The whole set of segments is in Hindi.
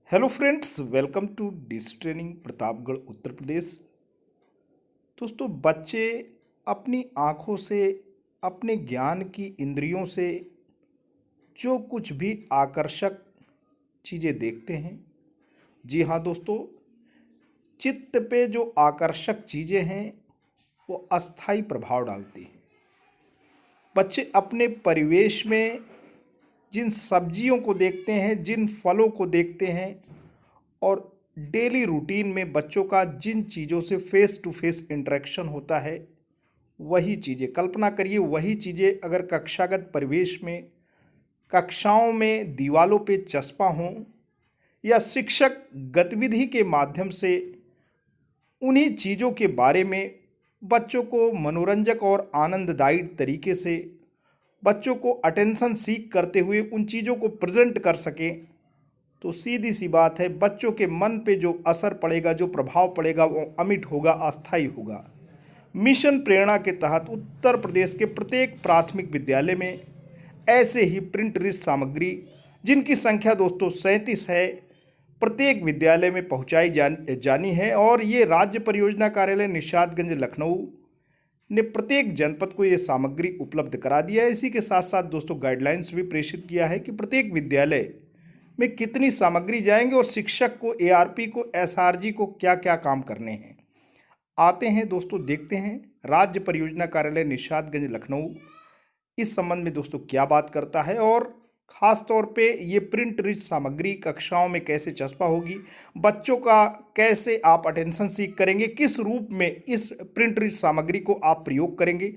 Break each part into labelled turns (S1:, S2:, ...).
S1: Hello friends, welcome to this training Pratapgarh Uttar Pradesh. दोस्तों, बच्चे अपनी आँखों से, अपने ज्ञान की इंद्रियों से जो कुछ भी आकर्षक चीज़ें देखते हैं, जी हाँ दोस्तों, चित्त पे जो आकर्षक चीज़ें हैं वो अस्थाई प्रभाव डालती हैं। बच्चे अपने परिवेश में जिन सब्जियों को देखते हैं, जिन फलों को देखते हैं और डेली रूटीन में बच्चों का जिन चीज़ों से फेस टू फेस इंटरेक्शन होता है, वही चीज़ें कल्पना करिए, वही चीज़ें अगर कक्षागत परिवेश में, कक्षाओं में दीवालों पे चस्पा हों या शिक्षक गतिविधि के माध्यम से उन्हीं चीज़ों के बारे में बच्चों को मनोरंजक और आनंददायी तरीके से बच्चों को अटेंशन सीख करते हुए उन चीज़ों को प्रेजेंट कर सकें, तो सीधी सी बात है, बच्चों के मन पे जो असर पड़ेगा, जो प्रभाव पड़ेगा, वो अमिट होगा, अस्थायी होगा। मिशन प्रेरणा के तहत उत्तर प्रदेश के प्रत्येक प्राथमिक विद्यालय में ऐसे ही प्रिंट रिच सामग्री, जिनकी संख्या दोस्तों 37 है, प्रत्येक विद्यालय में पहुंचाई जानी है। और ये राज्य परियोजना कार्यालय निषादगंज लखनऊ ने प्रत्येक जनपद को ये सामग्री उपलब्ध करा दिया है। इसी के साथ साथ दोस्तों गाइडलाइंस भी प्रेषित किया है कि प्रत्येक विद्यालय में कितनी सामग्री जाएंगे और शिक्षक को, एआरपी को, एसआरजी को क्या क्या काम करने हैं। आते हैं दोस्तों, देखते हैं राज्य परियोजना कार्यालय निषादगंज लखनऊ इस संबंध में दोस्तों क्या बात करता है और खास तौर पे ये प्रिंट रिच सामग्री कक्षाओं में कैसे चस्पा होगी, बच्चों का कैसे आप अटेंशन सीख करेंगे, किस रूप में इस प्रिंट रिच सामग्री को आप प्रयोग करेंगे,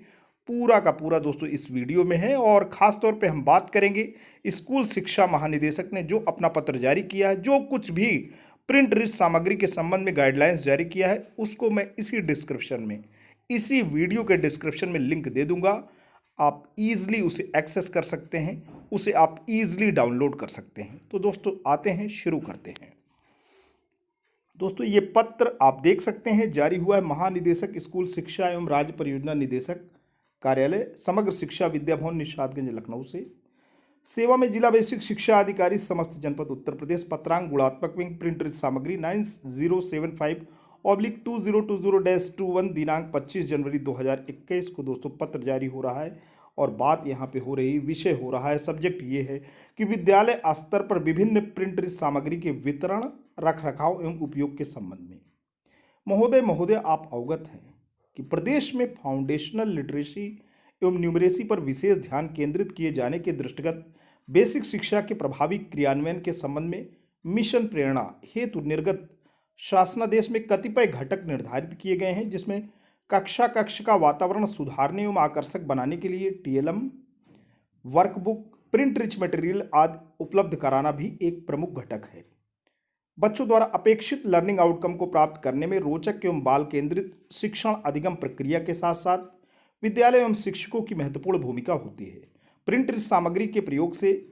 S1: पूरा का पूरा दोस्तों इस वीडियो में है। और ख़ास तौर पे हम बात करेंगे स्कूल शिक्षा महानिदेशक ने जो अपना पत्र जारी किया है, जो कुछ भी प्रिंट रिच सामग्री के संबंध में गाइडलाइंस जारी किया है, उसको मैं इसी डिस्क्रिप्शन में, इसी वीडियो के डिस्क्रिप्शन में लिंक दे दूंगा। आप ईज़िली उसे एक्सेस कर सकते हैं, उसे आप ईज़िली डाउनलोड कर सकते हैं। तो दोस्तों आते हैं, शुरू करते हैं। दोस्तों ये पत्र आप देख सकते हैं, जारी हुआ है महानिदेशक स्कूल शिक्षा एवं राज्य परियोजना निदेशक कार्यालय, समग्र शिक्षा विद्या भवन, निषादगंज लखनऊ से। सेवा में जिला बेसिक शिक्षा अधिकारी, समस्त जनपद उत्तर प्रदेश। पत्रांक गुणात्मक विंग, प्रिंट रिच सामग्री 9075/2020-21, दिनांक 25 जनवरी 2021 को दोस्तों पत्र जारी हो रहा है। और बात यहाँ पे हो रही, विषय हो रहा है, सब्जेक्ट ये है कि विद्यालय स्तर पर विभिन्न प्रिंट रिच सामग्री के वितरण, रख रखाव एवं उपयोग के संबंध में। महोदय आप अवगत हैं कि प्रदेश में फाउंडेशनल लिटरेसी एवं न्यूमरेसी पर विशेष ध्यान केंद्रित किए जाने के दृष्टिगत बेसिक शिक्षा के प्रभावी क्रियान्वयन के संबंध में मिशन प्रेरणा हेतु निर्गत शासनादेश में कतिपय घटक निर्धारित किए गए हैं, जिसमें कक्ष का वातावरण सुधारने एवं आकर्षक बनाने के लिए TLM, workbook, print rich material आदि उपलब्ध कराना भी एक प्रमुख घटक है। बच्चों द्वारा अपेक्षित लर्निंग आउटकम को प्राप्त करने में रोचक एवं बाल केंद्रित शिक्षण अधिगम प्रक्रिया के साथ साथ विद्यालय एवं शिक्षकों की महत्वपूर्ण भूमिका होती है। प्रिंट रिच सामग्री के प्रयोग से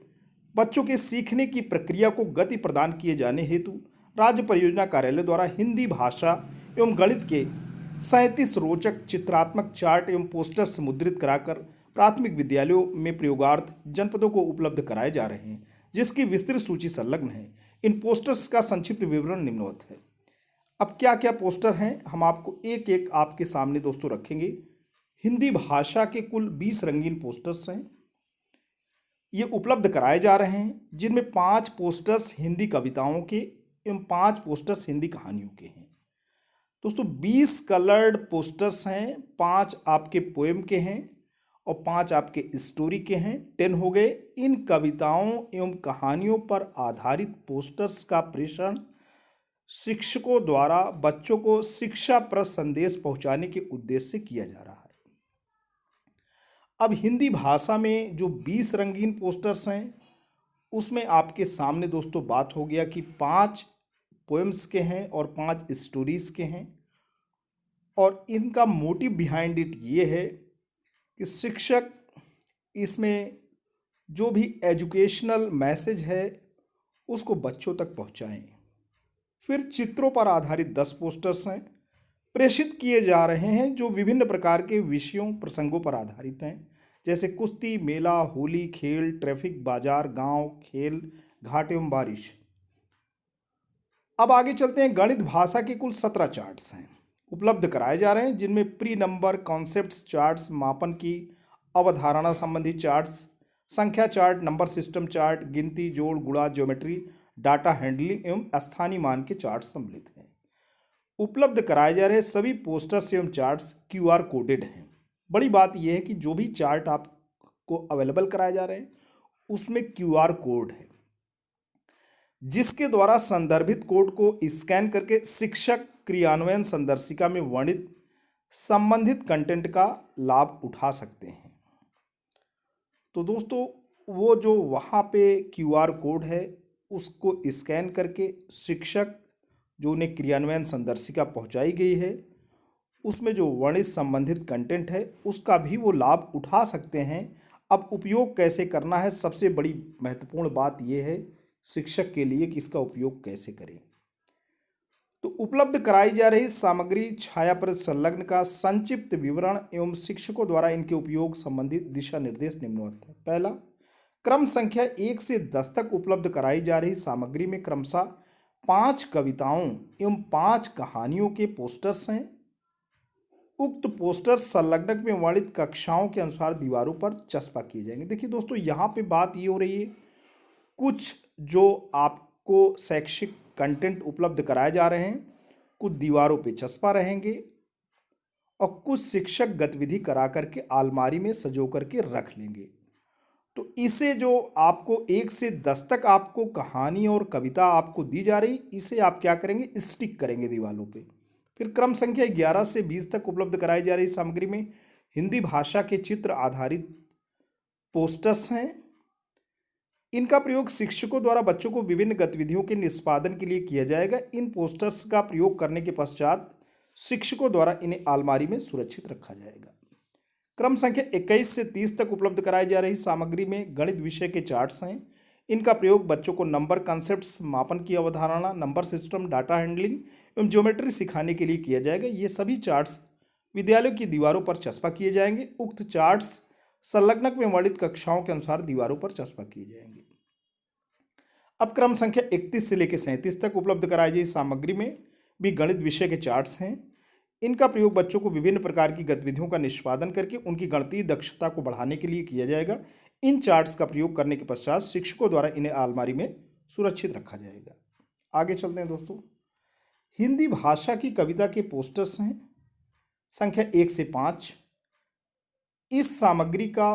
S1: बच्चों के सीखने की प्रक्रिया को गति प्रदान किए जाने हेतु राज्य परियोजना कार्यालय द्वारा हिंदी भाषा एवं गणित के 37 रोचक चित्रात्मक चार्ट एवं पोस्टर्स मुद्रित कराकर प्राथमिक विद्यालयों में प्रयोगार्थ जनपदों को उपलब्ध कराए जा रहे हैं, जिसकी विस्तृत सूची संलग्न है। इन पोस्टर्स का संक्षिप्त विवरण निम्नवत है। अब क्या क्या पोस्टर हैं, हम आपको एक एक आपके सामने दोस्तों रखेंगे। हिंदी भाषा के कुल 20 रंगीन पोस्टर्स हैं, ये उपलब्ध कराए जा रहे हैं, जिनमें 5 पोस्टर्स हिंदी कविताओं के एवं 5 पोस्टर्स हिंदी कहानियों के हैं। दोस्तों 20 कलर्ड पोस्टर्स हैं, 5 आपके पोएम के हैं और 5 आपके स्टोरी के हैं, 10 हो गए। इन कविताओं एवं कहानियों पर आधारित पोस्टर्स का प्रेषण शिक्षकों द्वारा बच्चों को शिक्षाप्रद संदेश पहुंचाने के उद्देश्य से किया जा रहा है। अब हिंदी भाषा में जो 20 रंगीन पोस्टर्स हैं, उसमें आपके सामने दोस्तों बात हो गया कि 5 पोएम्स के हैं और 5 स्टोरीज के हैं। और इनका मोटिव बिहाइंड इट ये है कि शिक्षक इसमें जो भी एजुकेशनल मैसेज है उसको बच्चों तक पहुंचाएं। फिर चित्रों पर आधारित 10 पोस्टर्स हैं, प्रेषित किए जा रहे हैं, जो विभिन्न प्रकार के विषयों, प्रसंगों पर आधारित हैं, जैसे कुश्ती, मेला, होली, खेल, ट्रैफिक, बाजार, गांव, खेल, घाट एवं बारिश। अब आगे चलते हैं। गणित भाषा के कुल 17 चार्ट्स हैं, उपलब्ध कराए जा रहे हैं, जिनमें प्री नंबर, कॉन्सेप्ट्स चार्ट्स, मापन की अवधारणा संबंधी चार्ट्स, संख्या चार्ट, नंबर सिस्टम चार्ट, गिनती, जोड़, गुणा, ज्योमेट्री, डाटा हैंडलिंग एवं स्थानीय मान के चार्ट सम्मिलित हैं। उपलब्ध कराए जा रहे सभी पोस्टर्स एवं चार्ट्स क्यूआर कोडेड हैं। बड़ी बात यह है कि जो भी चार्ट आपको अवेलेबल कराए जा रहे हैं उसमें क्यूआर कोड है, जिसके द्वारा संदर्भित कोड को स्कैन करके शिक्षक क्रियान्वयन संदर्शिका में वर्णित संबंधित कंटेंट का लाभ उठा सकते हैं। तो दोस्तों, वो जो वहाँ पे क्यूआर कोड है उसको स्कैन करके शिक्षक जो उन्हें क्रियान्वयन संदर्शिका पहुँचाई गई है उसमें जो वर्णित संबंधित कंटेंट है उसका भी वो लाभ उठा सकते हैं। अब उपयोग कैसे करना है, सबसे बड़ी महत्वपूर्ण बात यह है शिक्षक के लिए कि इसका उपयोग कैसे करें। तो उपलब्ध कराई जा रही सामग्री छाया पर संलग्न का संक्षिप्त विवरण एवं शिक्षकों द्वारा इनके उपयोग संबंधित दिशा निर्देश निम्नवत है। पहला, क्रम संख्या 1 से 10 तक उपलब्ध कराई जा रही सामग्री में क्रमशः 5 कविताओं एवं 5 कहानियों के पोस्टर्स हैं। उक्त पोस्टर्स संलग्नक में वर्णित कक्षाओं के अनुसार दीवारों पर चस्पा किए जाएंगे। देखिए दोस्तों, यहाँ पे बात ये हो रही है, कुछ जो आपको शैक्षिक कंटेंट उपलब्ध कराए जा रहे हैं कुछ दीवारों पे चस्पा रहेंगे और कुछ शिक्षक गतिविधि करा करके अलमारी में सजो करके रख लेंगे। तो इसे जो आपको 1 से 10 तक आपको कहानी और कविता आपको दी जा रही, इसे आप क्या करेंगे, स्टिक करेंगे दीवारों पे। फिर क्रम संख्या 11 से 20 तक उपलब्ध कराई जा रही सामग्री में हिंदी भाषा के चित्र आधारित पोस्टर्स हैं। इनका प्रयोग शिक्षकों द्वारा बच्चों को विभिन्न गतिविधियों के निष्पादन के लिए किया जाएगा। इन पोस्टर्स का प्रयोग करने के पश्चात शिक्षकों द्वारा इन्हें अलमारी में सुरक्षित रखा जाएगा। क्रम संख्या 21 से 30 तक उपलब्ध कराई जा रही सामग्री में गणित विषय के चार्ट्स हैं। इनका प्रयोग बच्चों को नंबर कॉन्सेप्ट्स, मापन की अवधारणा, नंबर सिस्टम, डाटा हैंडलिंग एवं ज्योमेट्री सिखाने के लिए किया जाएगा। ये सभी चार्ट्स विद्यालयों की दीवारों पर चस्पा किए जाएंगे। उक्त चार्ट्स संलग्नक में वर्णित कक्षाओं के अनुसार दीवारों पर चस्पा किए जाएंगे। अब क्रम संख्या 31 से लेकर 37 तक उपलब्ध कराई गई सामग्री में भी गणित विषय के चार्ट्स हैं। इनका प्रयोग बच्चों को विभिन्न प्रकार की गतिविधियों का निष्पादन करके उनकी गणितीय दक्षता को बढ़ाने के लिए किया जाएगा। इन चार्ट्स का प्रयोग करने के पश्चात शिक्षकों द्वारा इन्हें अलमारी में सुरक्षित रखा जाएगा। आगे चलते हैं दोस्तों। हिंदी भाषा की कविता के पोस्टर्स हैं, संख्या 1 से 5। इस सामग्री का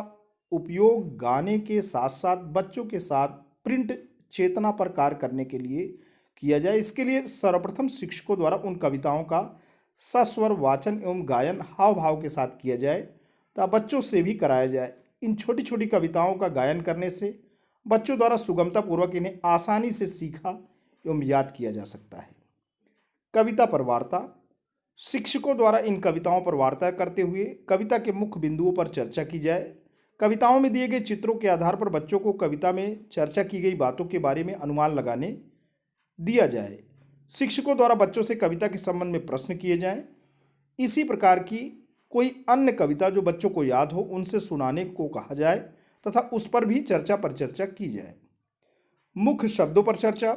S1: उपयोग गाने के साथ साथ बच्चों के साथ प्रिंट चेतना पर कार्य करने के लिए किया जाए। इसके लिए सर्वप्रथम शिक्षकों द्वारा उन कविताओं का सस्वर वाचन एवं गायन हाव भाव के साथ किया जाए तथा बच्चों से भी कराया जाए। इन छोटी छोटी कविताओं का गायन करने से बच्चों द्वारा सुगमतापूर्वक इन्हें आसानी से सीखा एवं याद किया जा सकता है। कविता पर वार्ता, शिक्षकों द्वारा इन कविताओं पर वार्ता करते हुए कविता के मुख्य बिंदुओं पर चर्चा की जाए। कविताओं में दिए गए चित्रों के आधार पर बच्चों को कविता में चर्चा की गई बातों के बारे में अनुमान लगाने दिया जाए। शिक्षकों द्वारा बच्चों से कविता के संबंध में प्रश्न किए जाएं। इसी प्रकार की कोई अन्य कविता जो बच्चों को याद हो उनसे सुनाने को कहा जाए तथा उस पर भी चर्चा पर चर्चा की जाए। मुख्य शब्दों पर चर्चा,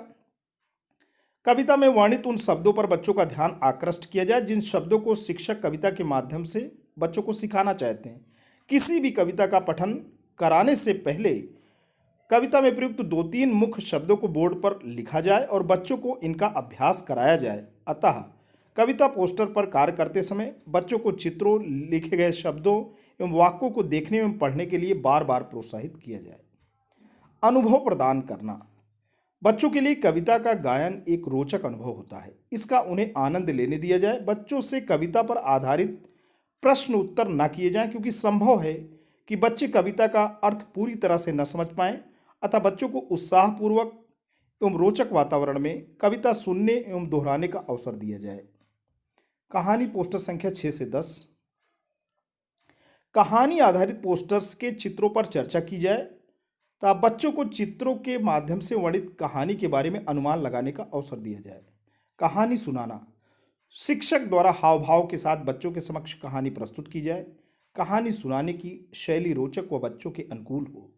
S1: कविता में वर्णित उन शब्दों पर बच्चों का ध्यान आकृष्ट किया जाए जिन शब्दों को शिक्षक कविता के माध्यम से बच्चों को सिखाना चाहते हैं। किसी भी कविता का पठन कराने से पहले कविता में प्रयुक्त 2-3 मुख्य शब्दों को बोर्ड पर लिखा जाए और बच्चों को इनका अभ्यास कराया जाए। अतः कविता पोस्टर पर कार्य करते समय बच्चों को चित्रों, लिखे गए शब्दों एवं वाक्यों को देखने एवं पढ़ने के लिए बार बार प्रोत्साहित किया जाए। अनुभव प्रदान करना, बच्चों के लिए कविता का गायन एक रोचक अनुभव होता है, इसका उन्हें आनंद लेने दिया जाए। बच्चों से कविता पर आधारित प्रश्न उत्तर न किए जाएं क्योंकि संभव है कि बच्चे कविता का अर्थ पूरी तरह से न समझ पाएं। अतः बच्चों को उत्साहपूर्वक एवं रोचक वातावरण में कविता सुनने एवं दोहराने का अवसर दिया जाए। कहानी पोस्टर संख्या 6 से 10। कहानी आधारित पोस्टर्स के चित्रों पर चर्चा की जाए तथा बच्चों को चित्रों के माध्यम से वर्णित कहानी के बारे में अनुमान लगाने का अवसर दिया जाए। कहानी सुनाना, शिक्षक द्वारा हाव भाव के साथ बच्चों के समक्ष कहानी प्रस्तुत की जाए। कहानी सुनाने की शैली रोचक व बच्चों के अनुकूल हो।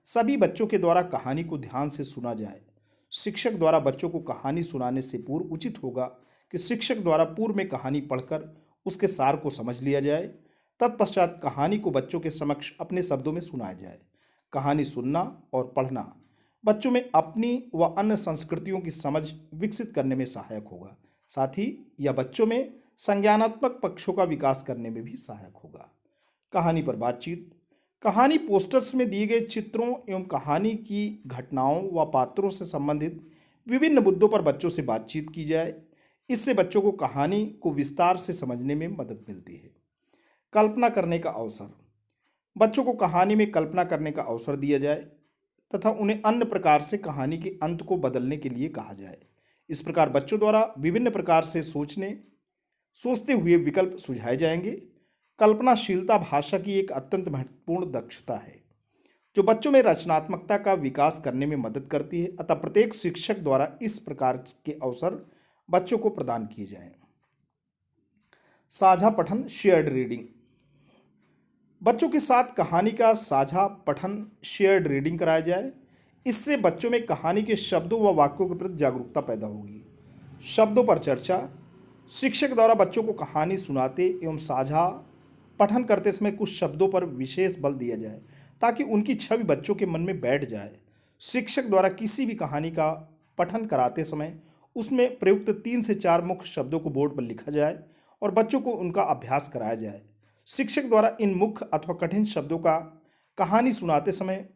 S1: सभी बच्चों के द्वारा कहानी को ध्यान से सुना जाए। शिक्षक द्वारा बच्चों को कहानी सुनाने से पूर्व उचित होगा कि शिक्षक द्वारा पूर्व में कहानी पढ़कर उसके सार को समझ लिया जाए। तत्पश्चात कहानी को बच्चों के समक्ष अपने शब्दों में सुनाया जाए। कहानी सुनना और पढ़ना बच्चों में अपनी व अन्य संस्कृतियों की समझ विकसित करने में सहायक होगा। साथ ही यह बच्चों में संज्ञानात्मक पक्षों का विकास करने में भी सहायक होगा। कहानी पर बातचीत। कहानी पोस्टर्स में दिए गए चित्रों एवं कहानी की घटनाओं व पात्रों से संबंधित विभिन्न मुद्दों पर बच्चों से बातचीत की जाए। इससे बच्चों को कहानी को विस्तार से समझने में मदद मिलती है। कल्पना करने का अवसर। बच्चों को कहानी में कल्पना करने का अवसर दिया जाए तथा उन्हें अन्य प्रकार से कहानी के अंत को बदलने के लिए कहा जाए। इस प्रकार बच्चों द्वारा विभिन्न प्रकार से सोचते हुए विकल्प सुझाए जाएंगे। कल्पनाशीलता भाषा की एक अत्यंत महत्वपूर्ण दक्षता है जो बच्चों में रचनात्मकता का विकास करने में मदद करती है। अतः प्रत्येक शिक्षक द्वारा इस प्रकार के अवसर बच्चों को प्रदान किए जाएं। साझा पठन, शेयर्ड रीडिंग। बच्चों के साथ कहानी का साझा पठन, शेयर्ड रीडिंग कराया जाए। इससे बच्चों में कहानी के शब्दों व वाक्यों के प्रति जागरूकता पैदा होगी। शब्दों पर चर्चा। शिक्षक द्वारा बच्चों को कहानी सुनाते एवं साझा पठन करते समय कुछ शब्दों पर विशेष बल दिया जाए ताकि उनकी छवि बच्चों के मन में बैठ जाए। शिक्षक द्वारा किसी भी कहानी का पठन कराते समय उसमें प्रयुक्त 3 से 4 मुख्य शब्दों को बोर्ड पर लिखा जाए और बच्चों को उनका अभ्यास कराया जाए। शिक्षक द्वारा इन मुख्य अथवा कठिन शब्दों का कहानी सुनाते समय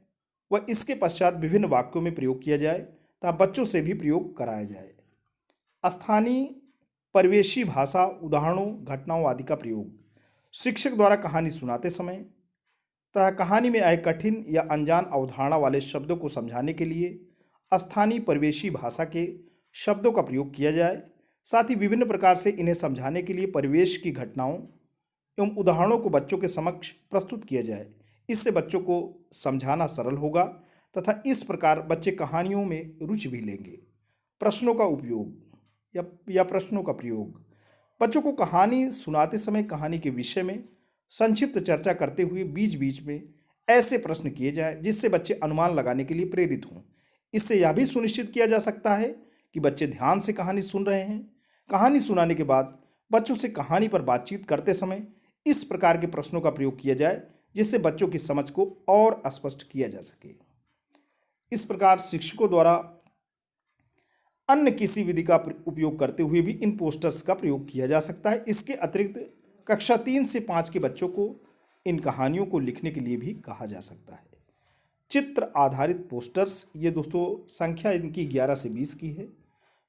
S1: व इसके पश्चात विभिन्न वाक्यों में प्रयोग किया जाए तथा बच्चों से भी प्रयोग कराया जाए। स्थानीय परिवेशी भाषा, उदाहरणों, घटनाओं आदि का प्रयोग। शिक्षक द्वारा कहानी सुनाते समय तथा कहानी में आए कठिन या अनजान अवधारणा वाले शब्दों को समझाने के लिए स्थानीय परिवेशी भाषा के शब्दों का प्रयोग किया जाए। साथ ही विभिन्न प्रकार से इन्हें समझाने के लिए परिवेश की घटनाओं एवं उदाहरणों को बच्चों के समक्ष प्रस्तुत किया जाए। इससे बच्चों को समझाना सरल होगा तथा इस प्रकार बच्चे कहानियों में रुचि भी लेंगे। प्रश्नों का उपयोग या प्रश्नों का प्रयोग। बच्चों को कहानी सुनाते समय कहानी के विषय में संक्षिप्त चर्चा करते हुए बीच बीच में ऐसे प्रश्न किए जाएं जिससे बच्चे अनुमान लगाने के लिए प्रेरित हों। इससे यह भी सुनिश्चित किया जा सकता है कि बच्चे ध्यान से कहानी सुन रहे हैं। कहानी सुनाने के बाद बच्चों से कहानी पर बातचीत करते समय इस प्रकार के प्रश्नों का प्रयोग किया जाए जिससे बच्चों की समझ को और स्पष्ट किया जा सके। इस प्रकार शिक्षकों द्वारा अन्य किसी विधि का उपयोग करते हुए भी इन पोस्टर्स का प्रयोग किया जा सकता है। इसके अतिरिक्त कक्षा 3 से 5 के बच्चों को इन कहानियों को लिखने के लिए भी कहा जा सकता है। चित्र आधारित पोस्टर्स, ये दोस्तों संख्या इनकी 11 से 20 की है।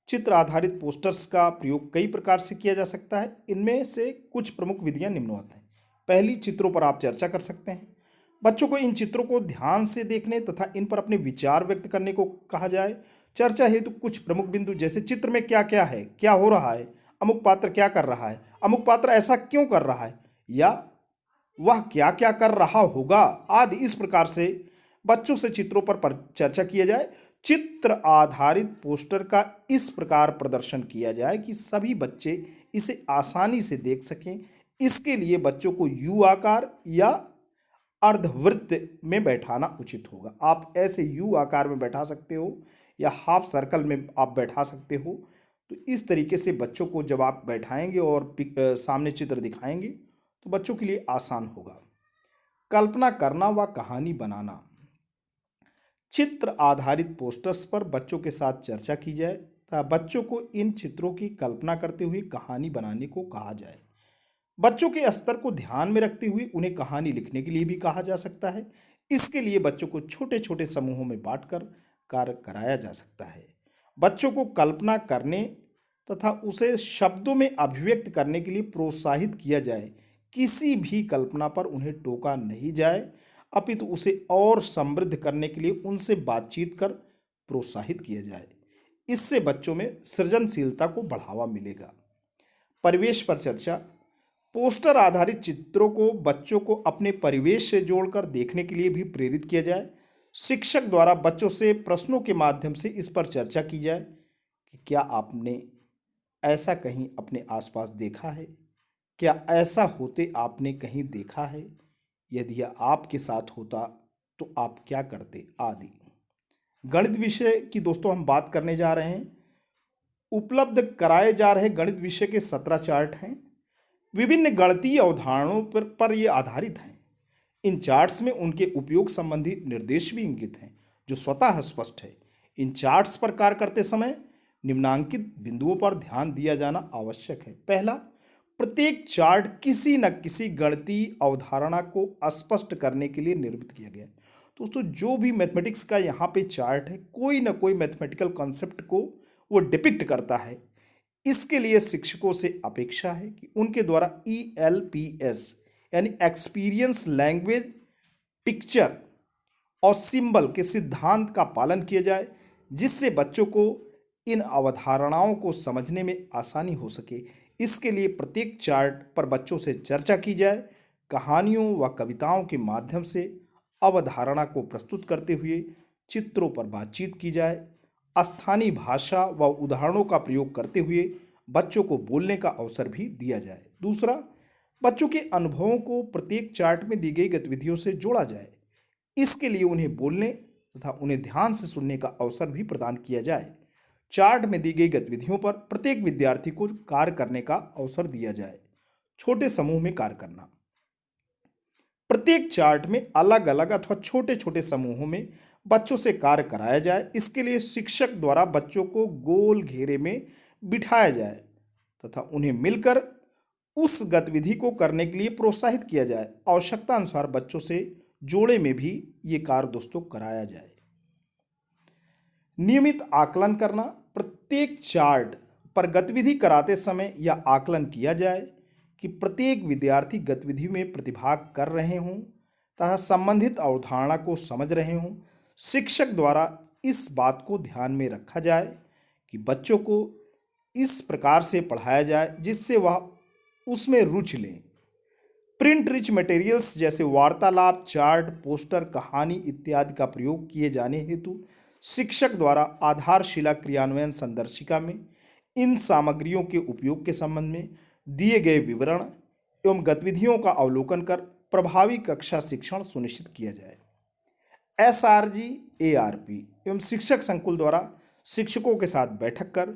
S1: चित्र आधारित पोस्टर्स का प्रयोग कई प्रकार से किया जा सकता है। इनमें से कुछ प्रमुख विधियां निम्नवत हैं। पहली, चित्रों पर आप चर्चा कर सकते हैं। बच्चों को इन चित्रों को ध्यान से देखने तथा इन पर अपने विचार व्यक्त करने को कहा जाए। चर्चा हेतु कुछ प्रमुख बिंदु जैसे चित्र में क्या क्या है, क्या हो रहा है, अमुक पात्र क्या कर रहा है, अमुक पात्र ऐसा क्यों कर रहा है, या वह क्या क्या कर रहा होगा आदि, इस प्रकार से बच्चों से चित्रों पर चर्चा किया जाए। चित्र आधारित पोस्टर का इस प्रकार प्रदर्शन किया जाए कि सभी बच्चे इसे आसानी से देख सकें। इसके लिए बच्चों को यू आकार या अर्धवृत्त में बैठाना उचित होगा। आप ऐसे यू आकार में बैठा सकते हो या हाफ सर्कल में आप बैठा सकते हो। तो इस तरीके से बच्चों को जब आप बैठाएंगे और सामने चित्र दिखाएंगे तो बच्चों के लिए आसान होगा। कल्पना करना व कहानी बनाना। चित्र आधारित पोस्टर्स पर बच्चों के साथ चर्चा की जाए तथा बच्चों को इन चित्रों की कल्पना करते हुए कहानी बनाने को कहा जाए। बच्चों के स्तर को ध्यान में रखते हुए उन्हें कहानी लिखने के लिए भी कहा जा सकता है। इसके लिए बच्चों को छोटे छोटे समूहों में बांटकर कार्य कराया जा सकता है। बच्चों को कल्पना करने तथा उसे शब्दों में अभिव्यक्त करने के लिए प्रोत्साहित किया जाए। किसी भी कल्पना पर उन्हें टोका नहीं जाए, अपितु उसे और समृद्ध करने के लिए उनसे बातचीत कर प्रोत्साहित किया जाए। इससे बच्चों में सृजनशीलता को बढ़ावा मिलेगा। परिवेश पर चर्चा। पोस्टर आधारित चित्रों को बच्चों को अपने परिवेश से जोड़कर देखने के लिए भी प्रेरित किया जाए। शिक्षक द्वारा बच्चों से प्रश्नों के माध्यम से इस पर चर्चा की जाए कि क्या आपने ऐसा कहीं अपने आसपास देखा है, क्या ऐसा होते आपने कहीं देखा है, यदि यह आपके साथ होता तो आप क्या करते आदि। गणित विषय की दोस्तों हम बात करने जा रहे हैं। उपलब्ध कराए जा रहे गणित विषय के 17 चार्ट हैं। विभिन्न गणितीय अवधारणाओं पर ये आधारित हैं। इन चार्ट्स में उनके उपयोग संबंधी निर्देश भी इंगित हैं, जो स्वतः स्पष्ट है। इन चार्ट्स पर कार्य करते समय निम्नांकित बिंदुओं पर ध्यान दिया जाना आवश्यक है। पहला, प्रत्येक चार्ट किसी न किसी गणितीय अवधारणा को स्पष्ट करने के लिए निर्मित किया गया है। दोस्तों, जो भी मैथमेटिक्स का यहाँ पे चार्ट है, कोई ना कोई मैथमेटिकल कॉन्सेप्ट को वो डिपिक्ट करता है। इसके लिए शिक्षकों से अपेक्षा है कि उनके द्वारा ELPS यानी एक्सपीरियंस लैंग्वेज पिक्चर और सिंबल के सिद्धांत का पालन किया जाए, जिससे बच्चों को इन अवधारणाओं को समझने में आसानी हो सके। इसके लिए प्रत्येक चार्ट पर बच्चों से चर्चा की जाए, कहानियों व कविताओं के माध्यम से अवधारणा को प्रस्तुत करते हुए चित्रों पर बातचीत की जाए, स्थानीय भाषा व उदाहरणों का प्रयोग करते हुए बच्चों को बोलने का अवसर भी दिया जाए। दूसरा, बच्चों के अनुभवों को प्रत्येक चार्ट में दी गई गतिविधियों से जोड़ा जाए। इसके लिए उन्हें बोलने तथा उन्हें ध्यान से सुनने का अवसर भी प्रदान किया जाए। चार्ट में दी गई गतिविधियों पर प्रत्येक विद्यार्थी को कार्य करने का अवसर दिया जाए। छोटे समूह में कार्य करना। प्रत्येक चार्ट में अलग अलग अथवा छोटे छोटे समूहों में बच्चों से कार्य कराया जाए। इसके लिए शिक्षक द्वारा बच्चों को गोल घेरे में बिठाया जाए तथा उन्हें मिलकर उस गतिविधि को करने के लिए प्रोत्साहित किया जाए। आवश्यकता अनुसार बच्चों से जोड़े में भी ये कार्य दोस्तों कराया जाए। नियमित आकलन करना। प्रत्येक चार्ट पर गतिविधि कराते समय यह आकलन किया जाए कि प्रत्येक विद्यार्थी गतिविधि में प्रतिभाग कर रहे हों तथा संबंधित अवधारणा को समझ रहे हों। शिक्षक द्वारा इस बात को ध्यान में रखा जाए कि बच्चों को इस प्रकार से पढ़ाया जाए जिससे वह उसमें रुचि लें। प्रिंट रिच मटेरियल्स जैसे वार्तालाप, चार्ट, पोस्टर, कहानी इत्यादि का प्रयोग किए जाने हेतु शिक्षक द्वारा आधारशिला क्रियान्वयन संदर्शिका में इन सामग्रियों के उपयोग के संबंध में दिए गए विवरण एवं गतिविधियों का अवलोकन कर प्रभावी कक्षा शिक्षण सुनिश्चित किया जाए। SRG ARP एवं शिक्षक संकुल द्वारा शिक्षकों के साथ बैठक कर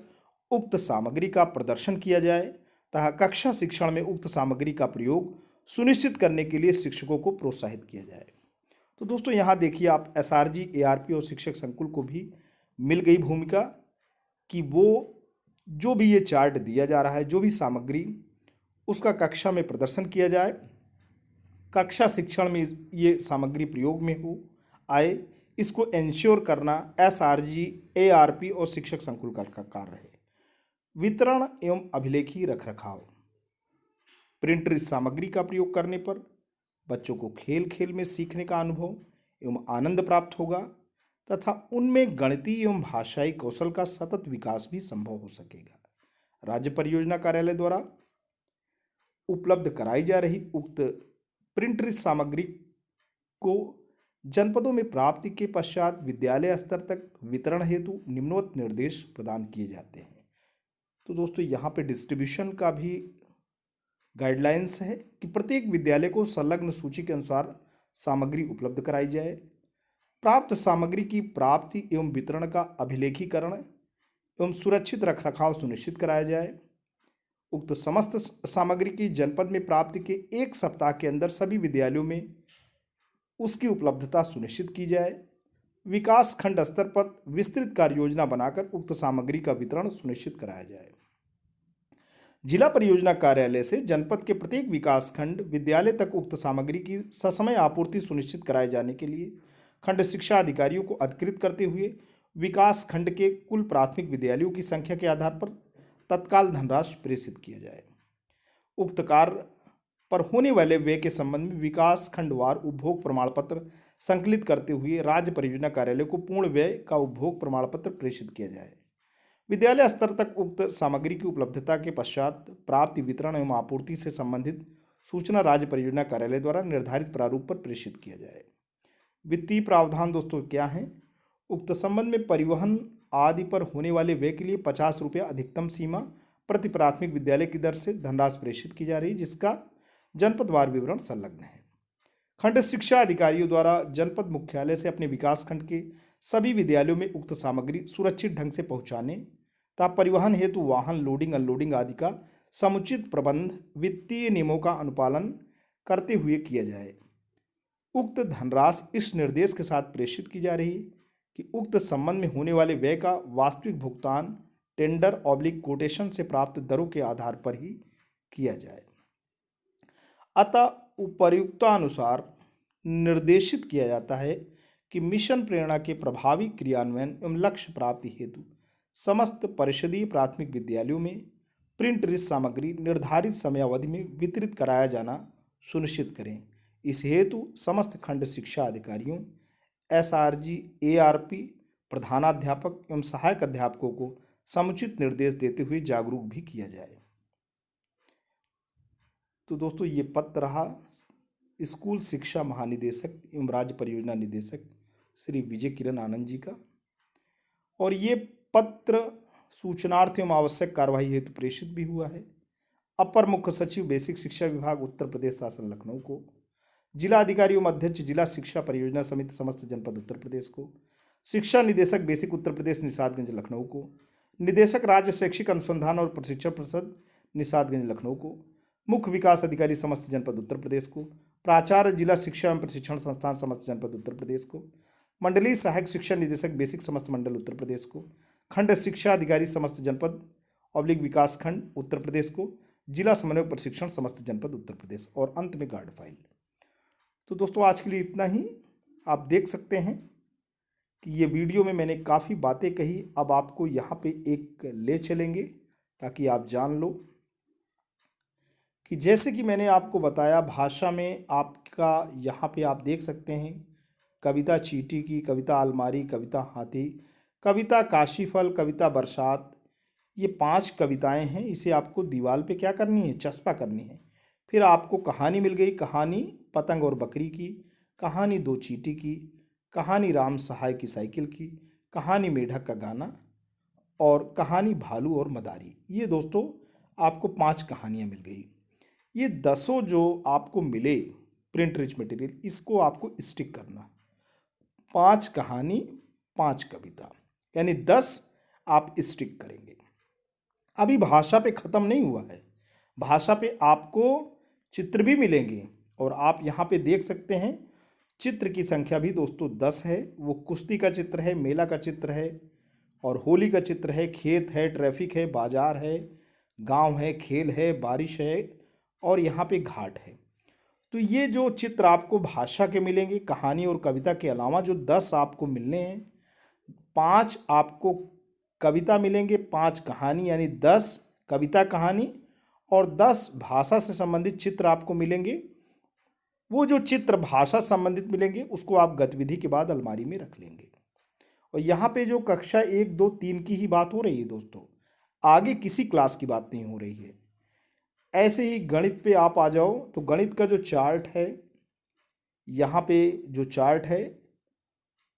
S1: उक्त सामग्री का प्रदर्शन किया जाए तथा कक्षा शिक्षण में उक्त सामग्री का प्रयोग सुनिश्चित करने के लिए शिक्षकों को प्रोत्साहित किया जाए। तो दोस्तों, यहाँ देखिए आप SRG ARP और शिक्षक संकुल को भी मिल गई भूमिका कि वो जो भी ये चार्ट दिया जा रहा है, जो भी सामग्री, उसका कक्षा में प्रदर्शन किया जाए, कक्षा शिक्षण में ये सामग्री प्रयोग में हो आए, इसको इंश्योर करना SRG ARP और शिक्षक संकुल का कार्य है। वितरण एवं अभिलेखी रखरखाव। प्रिंट रिच सामग्री का प्रयोग करने पर बच्चों को खेल खेल में सीखने का अनुभव एवं आनंद प्राप्त होगा तथा उनमें गणितीय एवं भाषाई कौशल का सतत विकास भी संभव हो सकेगा। राज्य परियोजना कार्यालय द्वारा उपलब्ध कराई जा रही उक्त प्रिंट रिच सामग्री को जनपदों में प्राप्ति के पश्चात विद्यालय स्तर तक वितरण हेतु निम्नवत निर्देश प्रदान किए जाते हैं। तो दोस्तों, यहाँ पे डिस्ट्रीब्यूशन का भी गाइडलाइंस है कि प्रत्येक विद्यालय को संलग्न सूची के अनुसार सामग्री उपलब्ध कराई जाए। प्राप्त सामग्री की प्राप्ति एवं वितरण का अभिलेखीकरण एवं सुरक्षित रखरखाव सुनिश्चित कराया जाए। उक्त समस्त सामग्री की जनपद में प्राप्ति के 1 सप्ताह के अंदर सभी विद्यालयों में उसकी उपलब्धता सुनिश्चित की जाए। विकास खंड स्तर पर विस्तृत कार्य योजना बनाकर उक्त सामग्री का वितरण सुनिश्चित कराया जाए। जिला परियोजना कार्यालय से जनपद के प्रत्येक विकास खंड विद्यालय तक उक्त सामग्री की ससमय आपूर्ति सुनिश्चित कराए जाने के लिए खंड शिक्षा अधिकारियों को अधिकृत करते हुए विकास खंड के कुल प्राथमिक विद्यालयों की संख्या के आधार पर तत्काल धनराशि प्रेषित किया जाए। उक्त कार्य पर होने वाले व्यय के संबंध में विकास खंडवार उपभोग प्रमाण पत्र संकलित करते हुए राज्य परियोजना कार्यालय को पूर्ण व्यय का उपभोग प्रमाण पत्र प्रेषित किया जाए। विद्यालय स्तर तक उक्त सामग्री की उपलब्धता के पश्चात प्राप्ति, वितरण एवं आपूर्ति से संबंधित सूचना राज्य परियोजना कार्यालय द्वारा निर्धारित प्रारूप पर प्रेषित किया जाए। वित्तीय प्रावधान दोस्तों क्या हैं? उक्त संबंध में परिवहन आदि पर होने वाले व्यय के लिए 50 रुपया अधिकतम सीमा प्रति प्राथमिक विद्यालय की दर से धनराशि प्रेषित की जा रही है, जिसका जनपदवार विवरण संलग्न है। खंड शिक्षा अधिकारियों द्वारा जनपद मुख्यालय से अपने विकास खंड के सभी विद्यालयों में उक्त सामग्री सुरक्षित ढंग से पहुंचाने तथा परिवहन हेतु वाहन लोडिंग अनलोडिंग आदि का समुचित प्रबंध वित्तीय नियमों का अनुपालन करते हुए किया जाए। उक्त धनराशि इस निर्देश के साथ प्रेषित की जा रही है कि उक्त संबंध में होने वाले व्यय का वास्तविक भुगतान टेंडर ऑब्लिक कोटेशन से प्राप्त दरों के आधार पर ही किया जाए। अतः उपर्युक्तानुसार निर्देशित किया जाता है कि मिशन प्रेरणा के प्रभावी क्रियान्वयन एवं लक्ष्य प्राप्ति हेतु समस्त परिषदीय प्राथमिक विद्यालयों में प्रिंट रिच सामग्री निर्धारित समयावधि में वितरित कराया जाना सुनिश्चित करें। इस हेतु समस्त खंड शिक्षा अधिकारियों, एसआरजी, एआरपी, प्रधानाध्यापक एवं सहायक अध्यापकों को समुचित निर्देश देते हुए जागरूक भी किया जाए। तो दोस्तों, ये पत्र रहा स्कूल शिक्षा महानिदेशक एवं राज्य परियोजना निदेशक श्री विजय किरण आनंद जी का, और ये पत्र सूचनार्थ एवं आवश्यक कार्यवाही हेतु प्रेषित भी हुआ है अपर मुख्य सचिव बेसिक शिक्षा विभाग उत्तर प्रदेश शासन लखनऊ को, जिला अधिकारी एवं अध्यक्ष जिला शिक्षा परियोजना समिति समस्त जनपद उत्तर प्रदेश को, शिक्षा निदेशक बेसिक उत्तर प्रदेश निषादगंज लखनऊ को, निदेशक राज्य शैक्षिक अनुसंधान और प्रशिक्षण परिषद निषादगंज लखनऊ को, मुख्य विकास अधिकारी समस्त जनपद उत्तर प्रदेश को, प्राचार्य जिला शिक्षा एवं प्रशिक्षण संस्थान समस्त जनपद उत्तर प्रदेश को, मंडलीय सहायक शिक्षा निदेशक बेसिक समस्त मंडल उत्तर प्रदेश को, खंड शिक्षा अधिकारी समस्त जनपद ऑब्लिक विकास खंड उत्तर प्रदेश को, जिला समन्वय प्रशिक्षण समस्त जनपद उत्तर प्रदेश, और अंत में गार्ड फाइल। तो दोस्तों, आज के लिए इतना ही। आप देख सकते हैं कि ये वीडियो में मैंने काफ़ी बातें कही, अब आपको यहाँ पे एक ले चलेंगे ताकि आप जान लो कि जैसे कि मैंने आपको बताया, भाषा में आपका यहाँ पे आप देख सकते हैं कविता चींटी की, कविता अलमारी, कविता हाथी, कविता काशीफल, कविता बरसात, ये 5 कविताएं हैं। इसे आपको दीवार पे क्या करनी है, चस्पा करनी है। फिर आपको कहानी मिल गई, कहानी पतंग और बकरी की, कहानी 2 चींटी की, कहानी राम सहाय की साइकिल की, कहानी मेढक का गाना, और कहानी भालू और मदारी। ये दोस्तों आपको 5 कहानियाँ मिल गई। ये 10 जो आपको मिले प्रिंट रिच मटेरियल, इसको आपको स्टिक करना, 5 कहानी 5 कविता, यानी 10 आप स्टिक करेंगे। अभी भाषा पे ख़त्म नहीं हुआ है, भाषा पे आपको चित्र भी मिलेंगे, और आप यहाँ पे देख सकते हैं चित्र की संख्या भी दोस्तों 10 है। वो कुश्ती का चित्र है, मेला का चित्र है, और होली का चित्र है, खेत है, ट्रैफिक है, बाजार है, गांव है, खेल है, बारिश है, और यहाँ पे घाट है। तो ये जो चित्र आपको भाषा के मिलेंगे, कहानी और कविता के अलावा जो 10 आपको मिलने हैं, 5 आपको कविता मिलेंगे, 5 कहानी, यानी 10 कविता कहानी, और 10 भाषा से संबंधित चित्र आपको मिलेंगे। वो जो चित्र भाषा संबंधित मिलेंगे उसको आप गतिविधि के बाद अलमारी में रख लेंगे। और यहाँ पे जो कक्षा 1, 2, 3 की ही बात हो रही है दोस्तों, आगे किसी क्लास की बात नहीं हो रही है। ऐसे ही गणित पे आप आ जाओ, तो गणित का जो चार्ट है, यहाँ पे जो चार्ट है,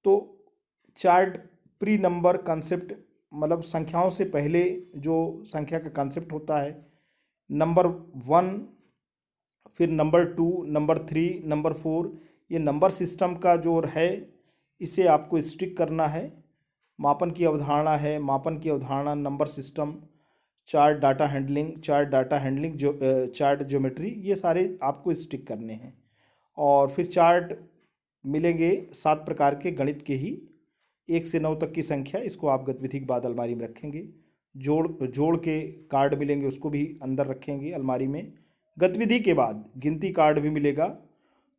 S1: तो चार्ट प्री नंबर कंसेप्ट, मतलब संख्याओं से पहले जो संख्या का कंसेप्ट होता है, नंबर 1, फिर नंबर 2, नंबर 3, नंबर 4, ये नंबर सिस्टम का जो है इसे आपको स्टिक करना है। मापन की अवधारणा है, मापन की अवधारणा, number system, chart data handling, जो चार्ट ज्योमेट्री, ये सारे आपको स्टिक करने हैं। और फिर चार्ट मिलेंगे 7 प्रकार के गणित के ही, 1 से 9 तक की संख्या, इसको आप गतिविधि के बाद अलमारी में रखेंगे। जोड़ के कार्ड मिलेंगे, उसको भी अंदर रखेंगे अलमारी में। गतिविधि के बाद गिनती कार्ड भी मिलेगा।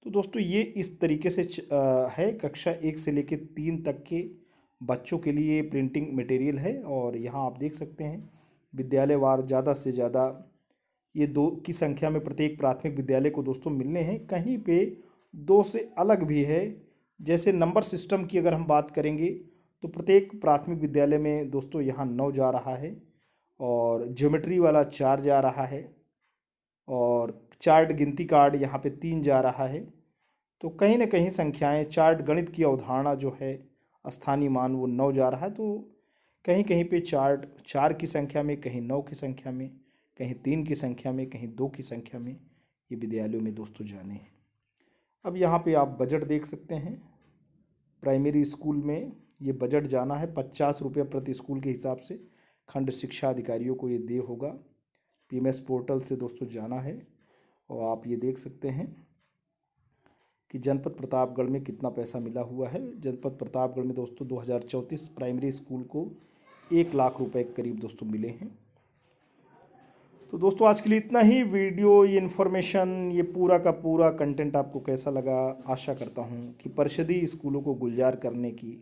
S1: तो दोस्तों, ये इस तरीके से है कक्षा 1 से लेकर 3 तक के बच्चों के लिए प्रिंटिंग मटेरियल है। और यहाँ आप देख सकते हैं विद्यालयवार ज़्यादा से ज़्यादा ये 2 की संख्या में प्रत्येक प्राथमिक विद्यालय को दोस्तों मिलने हैं। कहीं पे 2 से अलग भी है, जैसे नंबर सिस्टम की अगर हम बात करेंगे तो प्रत्येक प्राथमिक विद्यालय में दोस्तों यहाँ 9 जा रहा है, और ज्योमेट्री वाला 4 जा रहा है, और चार्ट गिनती कार्ड यहाँ पे 3 जा रहा है। तो कहीं ना कहीं संख्याएं, चार्ट गणित की अवधारणा जो है स्थानीय मान, वो 9 जा रहा है। तो कहीं कहीं पे चार्ट 4 की संख्या में, कहीं 9 की संख्या में, कहीं 3 की संख्या में, कहीं 2 की संख्या में ये विद्यालयों में दोस्तों जाने हैं। अब यहाँ पे आप बजट देख सकते हैं। प्राइमरी स्कूल में ये बजट जाना है 50 रुपये प्रति स्कूल के हिसाब से। खंड शिक्षा अधिकारियों को ये दे होगा। पीएमएस पोर्टल से दोस्तों जाना है और आप ये देख सकते हैं कि जनपद प्रतापगढ़ में कितना पैसा मिला हुआ है। जनपद प्रतापगढ़ में दोस्तों 2034 प्राइमरी स्कूल को 1 लाख रुपए के करीब दोस्तों मिले हैं। तो दोस्तों आज के लिए इतना ही। वीडियो, ये इन्फॉर्मेशन, ये पूरा का पूरा कंटेंट आपको कैसा लगा? आशा करता हूँ कि परिषदीय स्कूलों को गुलजार करने की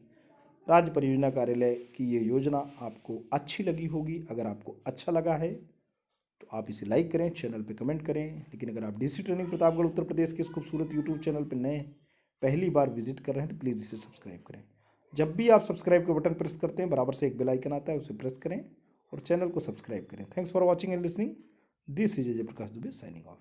S1: राज्य परियोजना कार्यालय की ये योजना आपको अच्छी लगी होगी। अगर आपको अच्छा लगा है तो आप इसे लाइक करें, चैनल पे कमेंट करें। लेकिन अगर आप डीसी ट्रेनिंग प्रतापगढ़ उत्तर प्रदेश के इस खूबसूरत यूट्यूब चैनल पर नए पहली बार विजिट कर रहे हैं तो प्लीज़ इसे सब्सक्राइब करें। जब भी आप सब्सक्राइब के बटन प्रेस करते हैं बराबर से एक बेल आइकन आता है, उसे प्रेस करें और चैनल को सब्सक्राइब करें। Thanks for watching and listening. This is Ajay Prakash Dubey signing off.